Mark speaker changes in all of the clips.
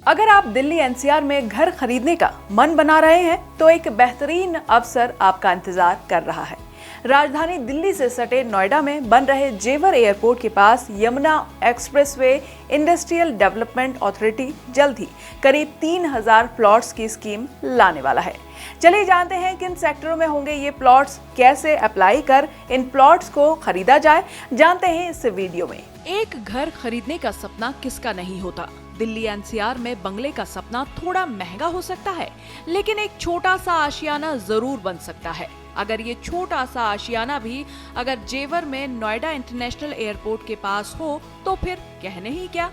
Speaker 1: अगर आप दिल्ली एनसीआर में घर खरीदने का मन बना रहे हैं तो एक बेहतरीन अवसर आपका इंतजार कर रहा है। राजधानी दिल्ली से सटे नोएडा में बन रहे जेवर एयरपोर्ट के पास Yamuna expressway industrial development authority जल्द ही करीब 3000 प्लॉट्स की स्कीम लाने वाला है। चलिए जानते हैं किन सेक्टरों में होंगे ये प्लॉट्स, कैसे अप्लाई कर इन प्लॉट्स को खरीदा जाए, जानते हैं इस वीडियो में। एक घर खरीदने का सपना किसका नहीं होता। दिल्ली एनसीआर में बंगले का सपना थोड़ा महंगा हो सकता है, लेकिन एक छोटा सा आशियाना जरूर बन सकता है। अगर ये छोटा सा आशियाना भी अगर जेवर में नोएडा इंटरनेशनल एयरपोर्ट के पास हो तो फिर कहने ही क्या।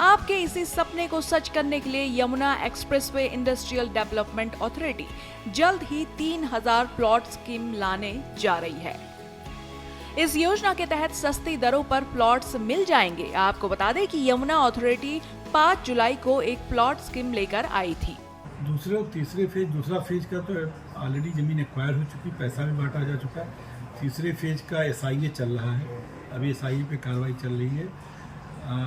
Speaker 1: आपके इसी सपने को सच करने के लिए Yamuna expressway industrial development authority जल्द ही 3000 प्लॉट स्कीम लाने जा रही है। इस योजना के तहत सस्ती दरों पर प्लॉट्स मिल जाएंगे। आपको बता दें कि यमुना अथॉरिटी 5 जुलाई को एक प्लॉट स्कीम लेकर आई थी।
Speaker 2: दूसरा फेज का तो ऑलरेडी जमीन एक्वायर हो चुकी, पैसा भी बांटा जा चुका है। तीसरे फेज का एसआईए चल रहा है, अभी एसआईए पे कार्रवाई चल रही है।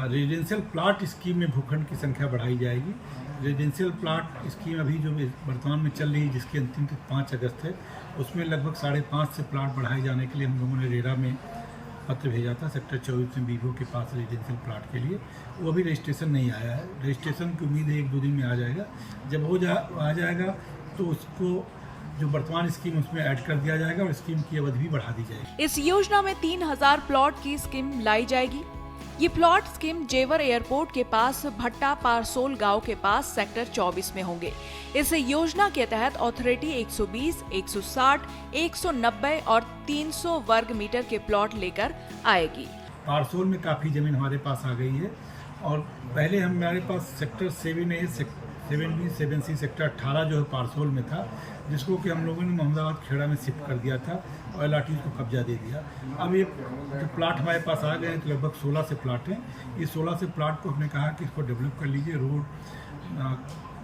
Speaker 2: रेजिडेंशियल प्लॉट स्कीम में भूखंड की संख्या बढ़ाई जाएगी। रेजिडेंशियल प्लॉट स्कीम अभी जो वर्तमान में चल रही है, जिसकी अंतिम तिथि 5 अगस्त है, उसमें लगभग 5.5 से प्लॉट बढ़ाए जाने के लिए हम लोगों ने रेरा में पत्र भेजा था सेक्टर 24 में बीवो के पास रेजिडेंशियल प्लॉट के लिए। वो अभी रजिस्ट्रेशन नहीं आया है। रजिस्ट्रेशन की उम्मीद है 1-2 दिन में आ जाएगा। जब आ जाएगा तो उसको जो वर्तमान स्कीम उसमें ऐड कर दिया जाएगा और स्कीम की अवधि भी बढ़ा दी जाएगी।
Speaker 1: इस योजना में 3000 प्लॉट की स्कीम लाई जाएगी। ये प्लॉट स्कीम जेवर एयरपोर्ट के पास भट्टा पारसोल गांव के पास सेक्टर 24 में होंगे। इस योजना के तहत अथॉरिटी 120, 160, 190 और 300 वर्ग मीटर के प्लॉट लेकर आएगी।
Speaker 2: पारसोल में काफ़ी ज़मीन हमारे पास आ गई है और पहले हमारे पास sector 7A, 7B, 7C, sector 18 जो है पारसोल में था, जिसको कि हम लोगों ने मोहम्मदाबाद खेड़ा में शिफ्ट कर दिया था और एलआरटी को कब्जा दे दिया। अब ये जो प्लाट हमारे पास आ गए हैं तो लगभग 16 से प्लाट हैं। इस 16 से प्लाट को हमने कहा कि इसको डेवलप कर लीजिए, रोड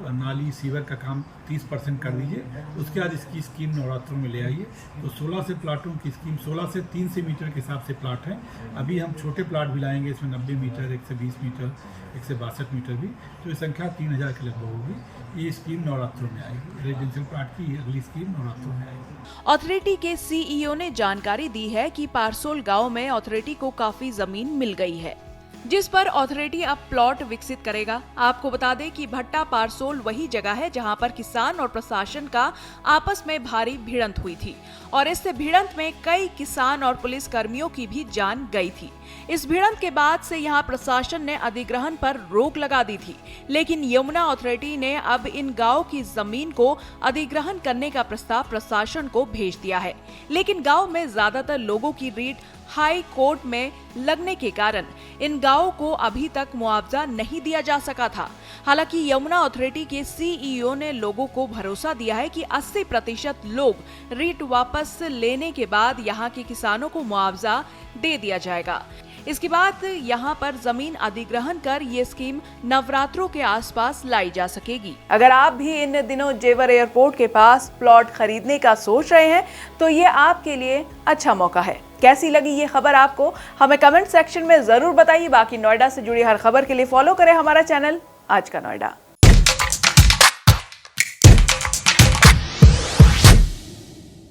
Speaker 2: नाली सीवर का काम 30% कर दीजिए, उसके बाद इसकी स्कीम नवरात्रों में ले आइए। तो 16 से प्लाटों की स्कीम 16 से 300 मीटर के हिसाब से प्लाट हैं। अभी हम छोटे प्लाट भी लाएंगे, इसमें 90 मीटर, 120 मीटर, 162 मीटर भी, तो ये संख्या 3000 के लगभग होगी। ये स्कीम नवरात्रों में आएगी। रेजिडेंशियल प्लाट की अगली स्कीम नवरात्रों में आएगी।
Speaker 1: अथॉरिटी के सीईओ ने जानकारी दी है कि पारसोल गांव में अथॉरिटी को काफी जमीन मिल गई है, जिस पर अथॉरिटी अब प्लॉट विकसित करेगा। आपको बता दें कि भट्टा पारसोल वही जगह है जहां पर किसान और प्रशासन का आपस में भारी भिड़ंत हुई थी और इस भिड़ंत में कई किसान और पुलिस कर्मियों की भी जान गई थी। इस भिड़ंत के बाद से यहां प्रशासन ने अधिग्रहण पर रोक लगा दी थी, लेकिन यमुना अथॉरिटी ने अब इन गांव की जमीन को अधिग्रहण करने का प्रस्ताव प्रशासन को भेज दिया है। लेकिन गांव में ज्यादातर लोगों की रीट हाई कोर्ट में लगने के कारण इन गांवों को अभी तक मुआवजा नहीं दिया जा सका था। हालांकि यमुना अथॉरिटी के सीईओ ने लोगों को भरोसा दिया है कि 80% लोग रीट वापस लेने के बाद यहां के किसानों को मुआवजा दे दिया जाएगा। इसके बाद यहां पर जमीन अधिग्रहण कर ये स्कीम नवरात्रों के आसपास लाई जा सकेगी। अगर आप भी इन दिनों जेवर एयरपोर्ट के पास प्लॉट खरीदने का सोच रहे हैं तो ये आपके लिए अच्छा मौका है। कैसी लगी ये खबर आपको, हमें कमेंट सेक्शन में जरूर बताइए। बाकी नोएडा से जुड़ी हर खबर के लिए फॉलो करें हमारा चैनल आज का नोएडा।